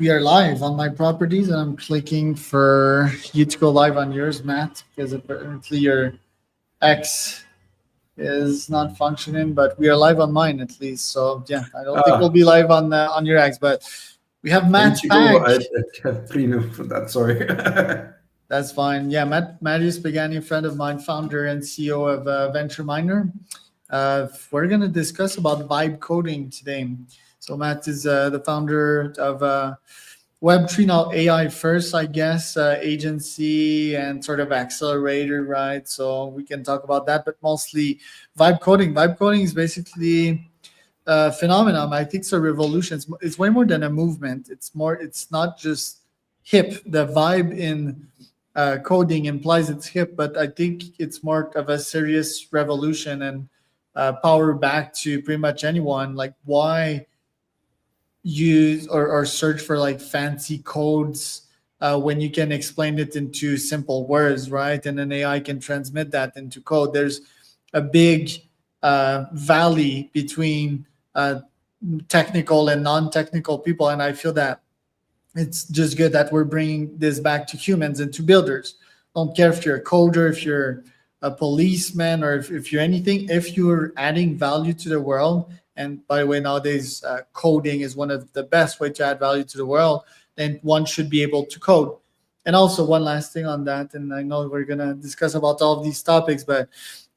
We are live on my properties, and I'm clicking for you to go live on yours, Matt, because apparently your X is not functioning, but we are live on mine at least. So yeah, I don't think we'll Ah, be live on your X, but we have I need Matt to go. Pag. I have premium for that. Sorry. That's fine. Yeah, Matheus Pagani, a friend of mine, founder and CEO of Venture Miner. We're going to discuss about vibe coding today. So Matt is the founder of Web3 now, AI first, I guess, agency and sort of accelerator, right? So we can talk about that, but mostly vibe coding. Vibe coding is basically a phenomenon. I think it's a revolution. It's way more than a movement. It's not just hip. The vibe in coding implies it's hip, but I think it's more of a serious revolution and power back to pretty much anyone. Like, why use or search for like fancy codes when you can explain it into simple words, right? And an AI can transmit that into code. There's a big valley between technical and non-technical people, and I feel that it's just good that we're bringing this back to humans and to builders. Don't care if you're a coder, if you're a policeman, or if you're anything. If you're adding value to the world, and by the way, nowadays coding is one of the best way to add value to the world, then one should be able to code. And also one last thing on that, and I know we're gonna discuss about all of these topics, but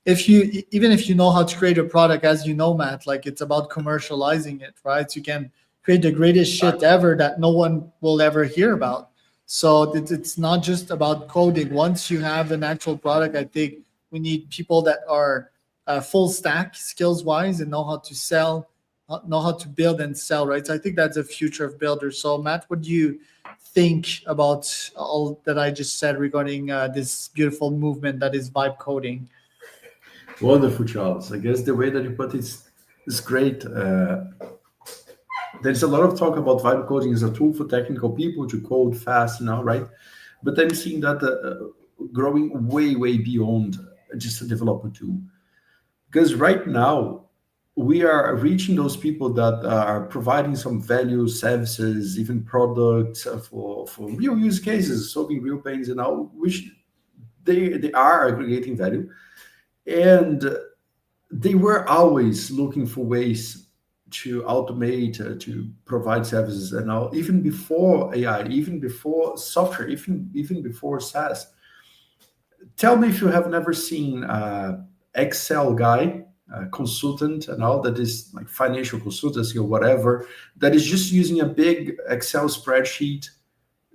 if you even if you know how to create a product, as you know, Matt, like it's about commercializing it, right? So you can create the greatest shit ever that no one will ever hear about. So it's not just about coding. Once you have an actual product, I think we need people that are full stack skills wise and know how to sell, know how to build and sell, right? So I think that's the future of builders. So Matt, what do you think about all that I just said regarding this beautiful movement that is vibe coding? Wonderful, Charles. I guess the way that you put it is great. There's a lot of talk about vibe coding as a tool for technical people to code fast now, right? But I'm seeing that growing way, way beyond just a developer tool. Because right now, we are reaching those people that are providing some value services, even products for real use cases, solving real pains and all, which they are aggregating value. And they were always looking for ways to automate, to provide services, and all, even before AI, even before software, even before SaaS. Tell me if you have never seen Excel guy, consultant, and all that is like financial consultancy or whatever, that is just using a big Excel spreadsheet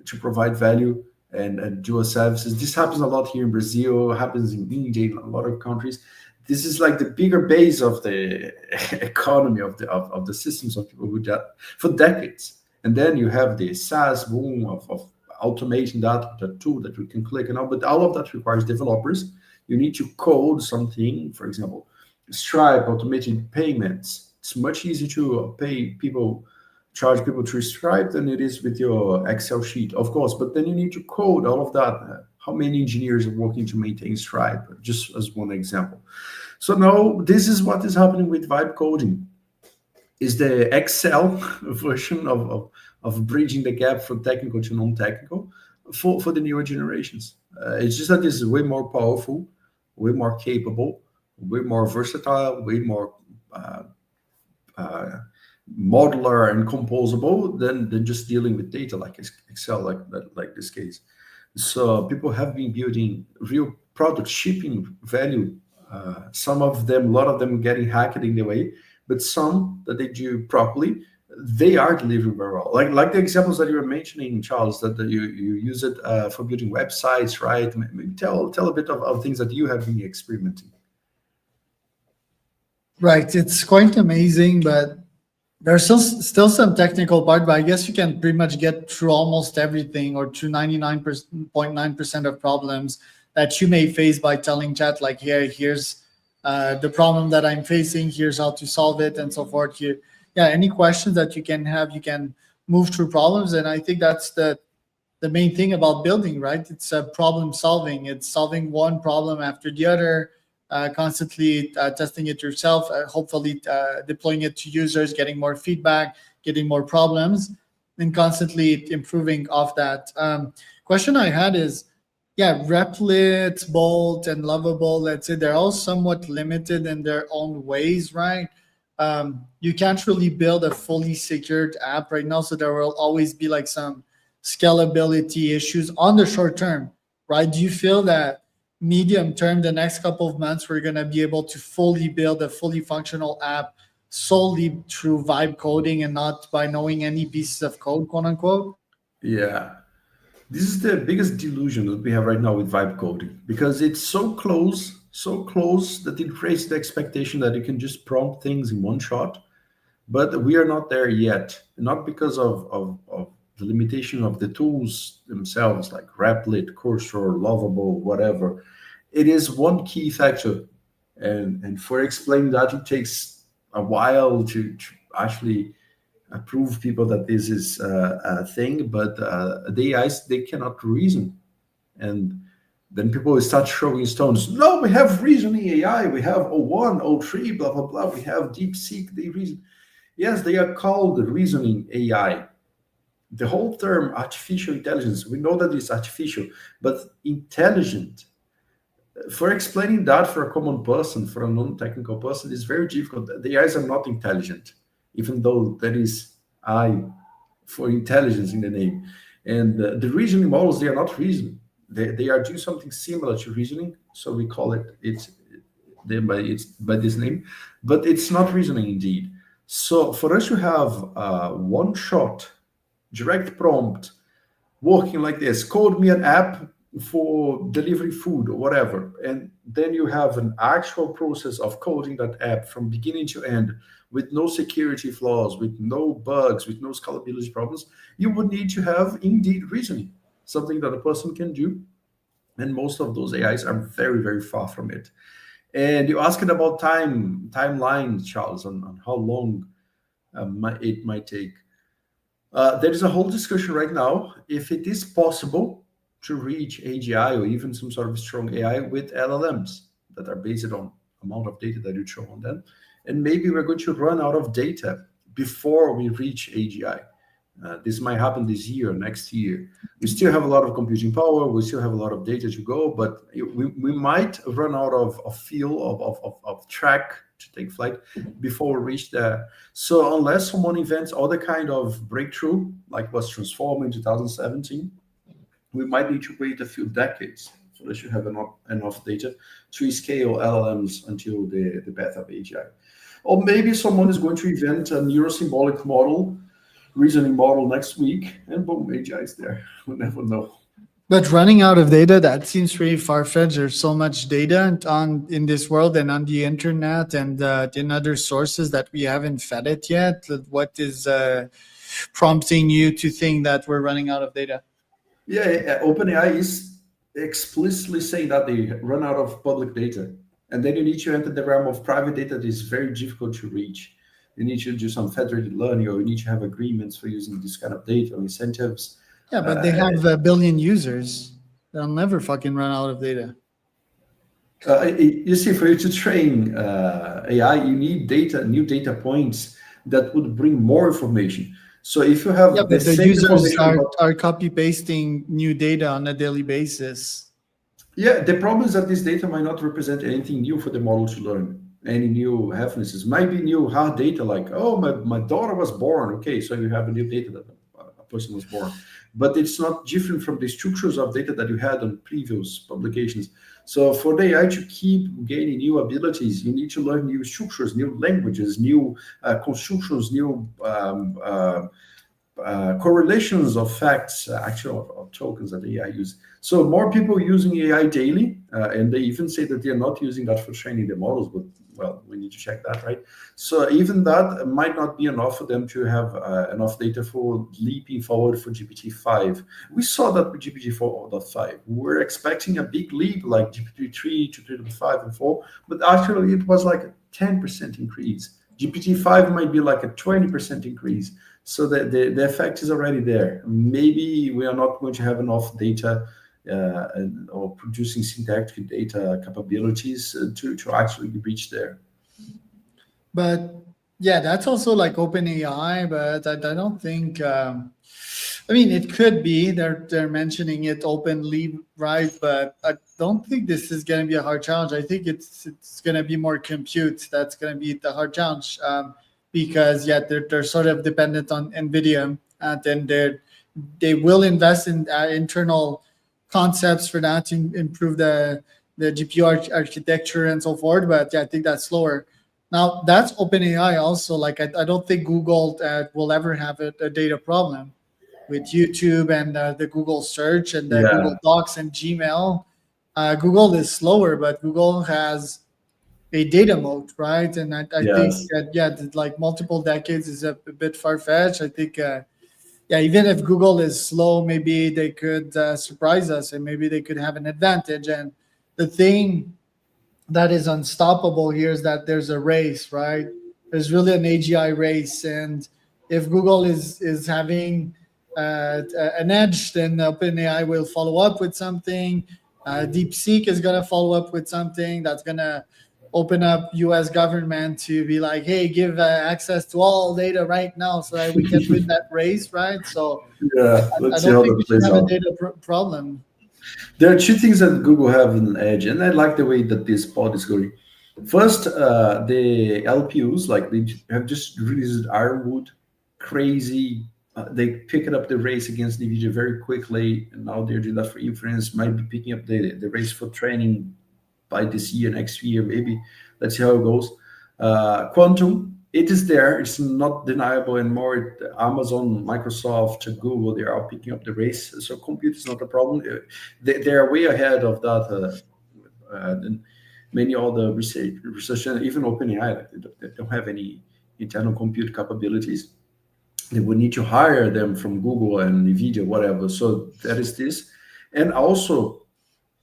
to provide value and do a services. This happens a lot here in Brazil, happens in India, in a lot of countries. This is like the bigger base of the economy of the systems of people who that for decades. And then you have the SaaS boom of automating that, the tool that we can click and all, but all of that requires developers. You need to code something, for example, Stripe, automated payments. It's much easier to pay people, charge people through Stripe than it is with your Excel sheet, of course. But then you need to code all of that. How many engineers are working to maintain Stripe? Just as one example. So now this is what is happening with vibe coding. Is the Excel version of bridging the gap from technical to non-technical for the newer generations. It's just that it's way more powerful, way more capable, way more versatile, way more modular and composable than just dealing with data like Excel, like this case. So people have been building real products, shipping value. Some of them, a lot of them, getting hacked in the way, but some that they do properly, they are delivering very well. Like the examples that you were mentioning, Charles, that you use it for building websites, right? Maybe tell a bit of things that you have been experimenting. Right, it's quite amazing, but there's still some technical part, but I guess you can pretty much get through almost everything or through 99.9% of problems that you may face by telling chat like, here's the problem that I'm facing, here's how to solve it, and so forth. Here, yeah, any questions that you can have, you can move through problems, and I think that's the main thing about building, right? It's problem solving. It's solving one problem after the other, constantly testing it yourself, hopefully deploying it to users, getting more feedback, getting more problems. and constantly improving off that. Question I had is, yeah, Replit, Bolt, and Lovable, let's say they're all somewhat limited in their own ways, right? You can't really build a fully secured app right now, so there will always be like some scalability issues on the short term, right? Do you feel that medium term, the next couple of months, we're gonna be able to fully build a fully functional app solely through vibe coding and not by knowing any pieces of code, quote unquote? Yeah. This is the biggest delusion that we have right now with vibe coding because it's so close that it creates the expectation that you can just prompt things in one shot. But we are not there yet, not because of the limitation of the tools themselves, like Replit, Cursor, Lovable, whatever. It is one key factor. And for explaining that, it takes a while to actually prove people that this is a thing, but the AIs, they cannot reason. And then people will start throwing stones. No, we have reasoning AI. We have O1, O3, blah, blah, blah. We have DeepSeek, they reason. Yes, they are called reasoning AI. The whole term artificial intelligence, we know that it's artificial, but intelligent. For explaining that for a common person, for a non-technical person, is very difficult. The AIs are not intelligent, even though there is I for intelligence in the name. And the reasoning models, they are not reasoning. They are doing something similar to reasoning, so we call it's by this name, but it's not reasoning indeed. So for us to have one shot, direct prompt, working like this, code me an app for delivery food or whatever, and then you have an actual process of coding that app from beginning to end with no security flaws, with no bugs, with no scalability problems, you would need to have indeed reasoning, something that a person can do. And most of those AIs are very, very far from it. And you asked about timeline, Charles, on how long it might take. There is a whole discussion right now if it is possible to reach AGI or even some sort of strong AI with LLMs that are based on amount of data that you show on them. And maybe we're going to run out of data before we reach AGI. This might happen this year, next year. We still have a lot of computing power. We still have a lot of data to go, but we might run out of fuel, of track to take flight before we reach there. So unless someone invents other kind of breakthrough, like was Transformer in 2017, we might need to wait a few decades so that you have enough data to scale LLMs until the path of AGI. Or maybe someone is going to invent a neurosymbolic model, reasoning model next week, and boom, AGI is there. We'll never know. But running out of data, that seems really far-fetched. There's so much data in this world and on the internet and in other sources that we haven't fed it yet. What is prompting you to think that we're running out of data? Yeah, OpenAI is explicitly saying that they run out of public data. And then you need to enter the realm of private data that is very difficult to reach. You need to do some federated learning, or you need to have agreements for using this kind of data or incentives. Yeah, but they have a billion users. They'll never fucking run out of data. You see, for you to train AI, you need data, new data points that would bring more information. So if you have but the users are copy pasting new data on a daily basis. Yeah, the problem is that this data might not represent anything new for the model to learn. Any new happinesses might be new hard data, like, oh, my daughter was born. Okay, so you have a new data that a person was born, but it's not different from the structures of data that you had on previous publications. So for the AI to keep gaining new abilities, you need to learn new structures, new languages, new constructions, new correlations of facts, actual tokens that AI use. So more people using AI daily, and they even say that they're not using that for training the models, but well, we need to check that, right? So even that might not be enough for them to have enough data for leaping forward for GPT-5. We saw that with GPT-4.5. We were expecting a big leap like GPT-3 to 3.5 and 4, but actually it was like a 10% increase. GPT-5 might be like a 20% increase. So the effect is already there. Maybe we are not going to have enough data or producing syntactic data capabilities to actually reach there. But Yeah, that's also like OpenAI, but I don't think. I mean, it could be they're mentioning it openly, right? But I don't think this is going to be a hard challenge. I think it's going to be more compute that's going to be the hard challenge, because yeah, they're sort of dependent on Nvidia, and then they will invest in internal concepts for that to improve the GPU architecture and so forth. But yeah, I think that's slower. Now that's OpenAI also. Like I don't think Google will ever have a data problem with YouTube and the Google search and the Yeah. Google Docs and Gmail. Google is slower, but Google has a data moat, right? And I think Yes. that yeah, like multiple decades is a bit far fetched. I think yeah, even if Google is slow, maybe they could surprise us and maybe they could have an advantage. And the thing that is unstoppable here is that there's a race, right? There's really an AGI race, and if Google is having an edge, then OpenAI will follow up with something. DeepSeek is gonna follow up with something that's gonna open up U.S. government to be like, hey, give access to all data right now so that we can win that race, right? So Yeah. I Let's see don't how think we that should plays have a out. data problem. There are two things that Google have an edge, and I like the way that this pod is going. First, the LPUs, like they have just released Ironwood, crazy. They picked up the race against NVIDIA very quickly, and now they're doing that for inference. Might be picking up the race for training by this year, next year, maybe. Let's see how it goes. Quantum, it is there. It's not deniable anymore. Amazon, Microsoft, Google, they are picking up the race. So compute is not a problem. They are way ahead of that than many other research and even OpenAI. Like they don't have any internal compute capabilities. They would need to hire them from Google and NVIDIA, whatever. So that is this. And also,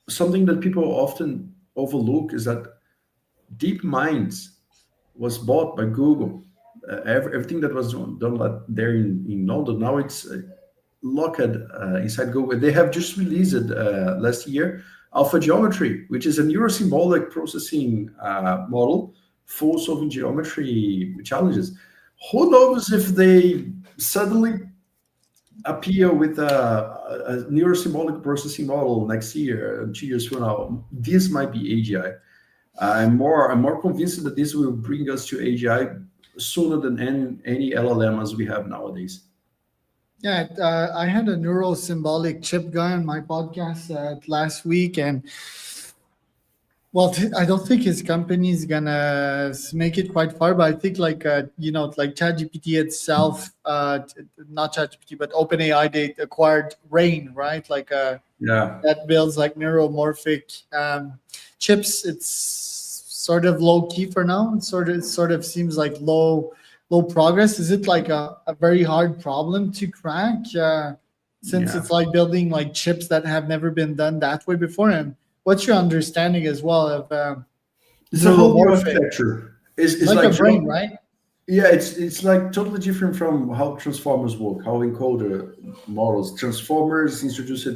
something that people often overlook is that DeepMind was bought by Google. Everything that was done there in London, now it's locked inside Google. They have just released last year Alpha Geometry, which is a neurosymbolic processing model for solving geometry challenges. Who knows if they suddenly appear with a neurosymbolic processing model next year, 2 years from now? This might be AGI. I'm more convinced that this will bring us to AGI sooner than any LLM as we have nowadays. Yeah, I had a neurosymbolic chip guy on my podcast last week, and well, I don't think his company is gonna make it quite far, but I think like like ChatGPT itself, not ChatGPT, but OpenAI, they acquired Rain, right? Like Yeah, that builds like neuromorphic chips. It's sort of low key for now. It sort of seems like low progress. Is it like a very hard problem to crack? Since yeah. it's like building like chips that have never been done that way before. And what's your understanding as well of It's a whole new neuromorphic? architecture. It's, It's it's like a like brain, right? yeah, it's like totally different from how transformers work, how encoder models. Transformers introduced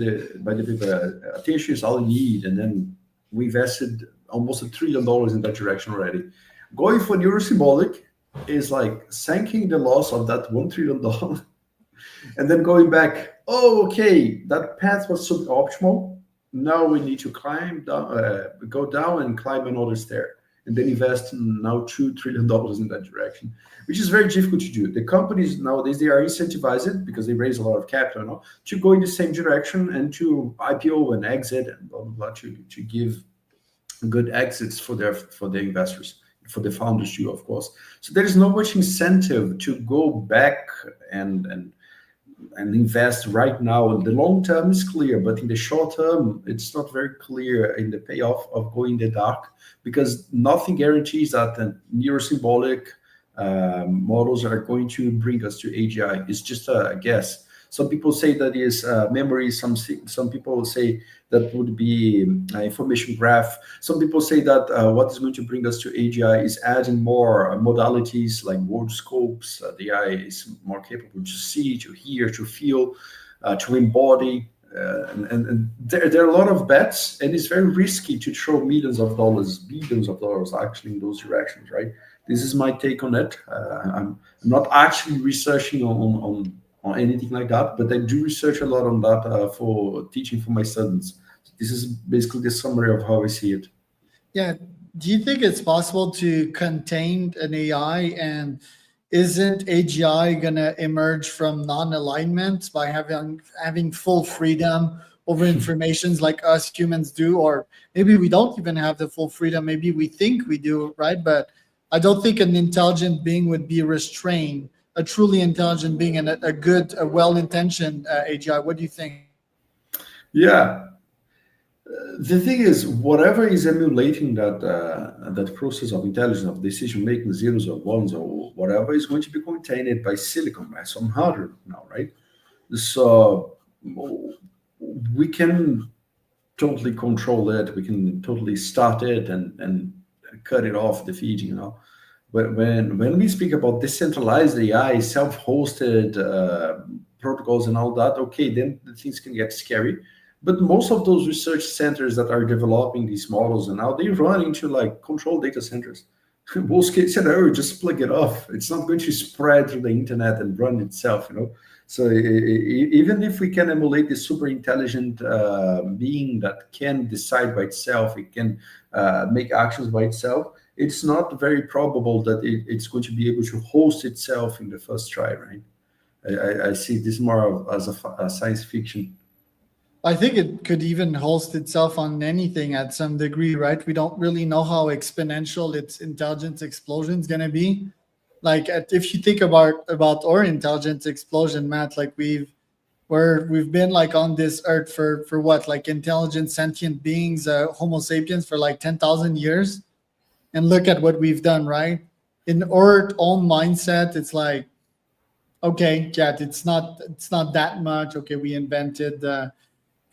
by the people. Attention is all you need, and then we invested almost $1 trillion in that direction already. Going for neurosymbolic is like sinking the loss of that $1 trillion and then going back. Oh, okay, that path was suboptimal. Now we need to climb down, go down and climb another stair, and then invest now $2 trillion in that direction, which is very difficult to do. The companies nowadays, they are incentivized because they raise a lot of capital now to go in the same direction and to IPO and exit and blah blah blah to give good exits for their investors, for the founders too, of course. So there is not much incentive to go back and invest right now. The long term is clear, but in the short term, it's not very clear in the payoff of going in the dark, because nothing guarantees that the neurosymbolic models are going to bring us to AGI. It's just a guess. Some people say that is memory. Some people say that would be information graph. Some people say that what is going to bring us to AGI is adding more modalities like word scopes. The AI is more capable to see, to hear, to feel, to embody. And there are a lot of bets, and it's very risky to throw millions of dollars, billions of dollars actually in those directions, right? This is my take on it. I'm not actually researching on anything like that, but I do research a lot on that for teaching for my students. This is basically the summary of how I see it. Yeah. Do you think it's possible to contain an AI, and isn't AGI gonna emerge from non-alignment by having full freedom over informations like us humans do? Or maybe we don't even have the full freedom. Maybe we think we do, right? But I don't think an intelligent being would be restrained. A truly intelligent being and a good, a well-intentioned AGI. What do you think? Yeah, the thing is, whatever is emulating that process of intelligence, of decision making, zeros or ones or whatever, is going to be contained by silicon, by some hardware now, right? So we can totally control it. We can totally start it and cut it off the feed, But when we speak about decentralized AI, self-hosted protocols and all that, okay, then the things can get scary. But most of those research centers that are developing these models and now they run into like control data centers. Worst case scenario, just plug it off. It's not going to spread through the internet and run itself, So even if we can emulate this super intelligent being that can decide by itself, it can make actions by itself, it's not very probable that it's going to be able to host itself in the first try, right? I see this more as a science fiction. I think it could even host itself on anything at some degree, right? We don't really know how exponential its intelligence explosion is going to be. Like if you think about our intelligence explosion, Matt, like we've been like on this earth for what, like intelligent sentient beings, Homo sapiens, for like 10,000 years, and look at what we've done, right? In our own mindset, it's like, okay, yeah, it's not that much. Okay, we invented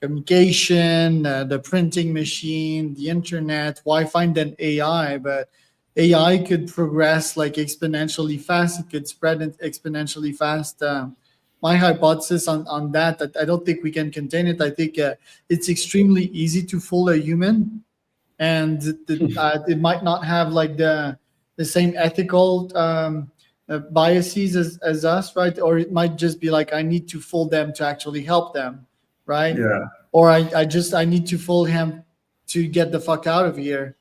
communication, the printing machine, the internet, Wi-Fi, and then AI. But AI could progress like exponentially fast. It could spread exponentially fast. My hypothesis on that I don't think we can contain it. I think it's extremely easy to fool a human, and it might not have like the same ethical biases as us, right? Or it might just be like, I need to fool them to actually help them, right? Yeah. Or I need to fool him to get the fuck out of here,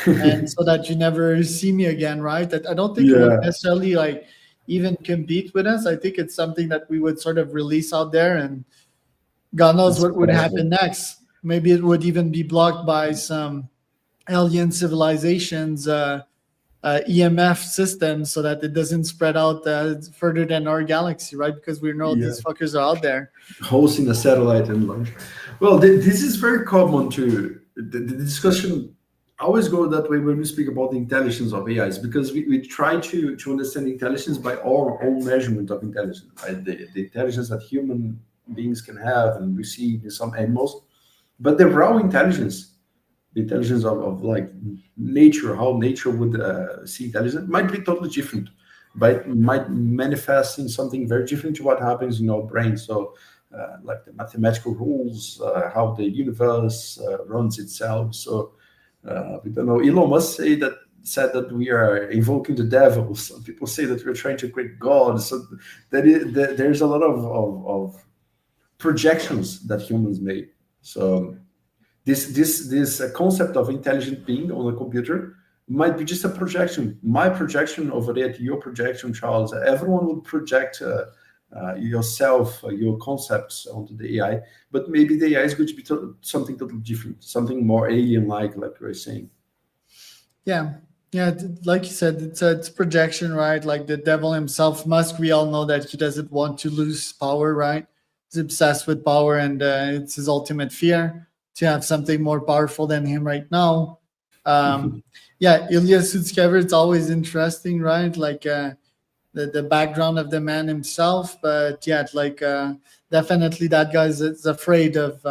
and so that you never see me again, right? I don't think it would Yeah. necessarily like even compete with us. I think it's something that we would sort of release out there, and God knows It's what would possible. happen next. Maybe it would even be blocked by some alien civilizations EMF system, so that it doesn't spread out further than our galaxy, right? Because we know Yeah. these fuckers are out there. Hosting a satellite and launch. Well, this is very common to the discussion. Always go that way when we speak about the intelligence of AIs, because we try to understand intelligence by our own measurement of intelligence, right? The intelligence that human beings can have and receive in some animals, but the raw intelligence, the intelligence of like nature, how nature would see intelligence, might be totally different, but might manifest in something very different to what happens in our brain. So like the mathematical rules, how the universe runs itself. So we don't know. Elon Musk said that we are invoking the devil. Some people say that we're trying to create God. So there's a lot of projections that humans make. So this concept of intelligent being on a computer might be just a projection. My projection over there, your projection, Charles. Everyone would project yourself, your concepts onto the AI, but maybe the AI is going to be something totally different, something more alien-like we're saying. Yeah, yeah. Like you said, it's projection, right? Like the devil himself, Musk. We all know that he doesn't want to lose power, right? He's obsessed with power, and it's his ultimate fear to have something more powerful than him right now. Yeah, Ilya Sutskever. It's always interesting, right? Like the background of the man himself, but yeah, like definitely that guy is afraid of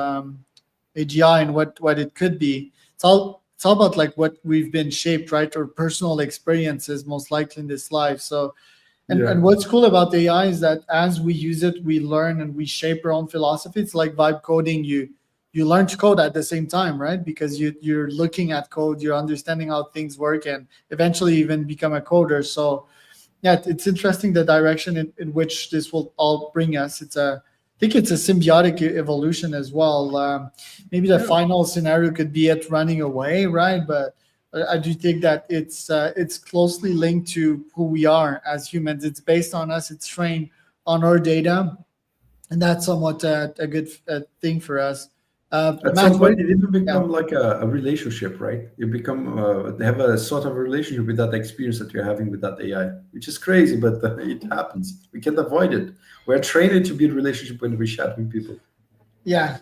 AGI and what it could be. It's all about like what we've been shaped, right? Or personal experiences, most likely in this life. So, Yeah. and what's cool about AI is that as we use it, we learn and we shape our own philosophy. It's like vibe coding. you learn to code at the same time, right? Because you're looking at code, you're understanding how things work, and eventually even become a coder. So yeah, it's interesting the direction in which this will all bring us. I think it's a symbiotic evolution as well. Maybe the Yeah. final scenario could be it running away, right? But I do think that it's closely linked to who we are as humans. It's based on us. It's trained on our data, and that's somewhat a good thing for us. At Matt, some what? point, it even Yeah. become like a relationship, right? You become they have a sort of relationship with that experience that you're having with that AI, which is crazy, but it happens. We can't avoid it. We're trained to be in relationship when we chat with people. Yeah,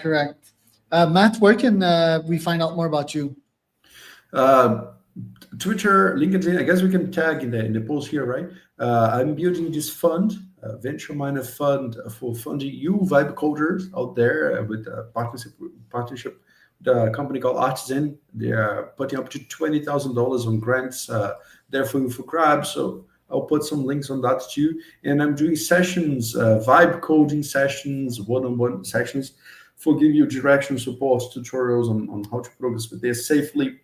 correct. Matt, where can we find out more about you? Uh, Twitter, LinkedIn. I guess we can tag in the post here, right? I'm building this fund, venture miner fund for funding you vibe coders out there with a partnership with a company called Artisan. They are putting up to $20,000 on grants there for you for grabs. So I'll put some links on that too. And I'm doing sessions, vibe coding sessions, one-on-one sessions for giving you direction, support, tutorials on how to progress with this safely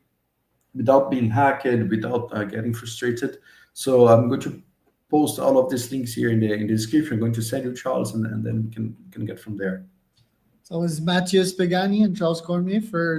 without being hacked, without getting frustrated. So I'm going to post all of these links here in the description. I'm going to send you Charles, and then we can get from there. So it was Matheus Pagani and Charles Cormier for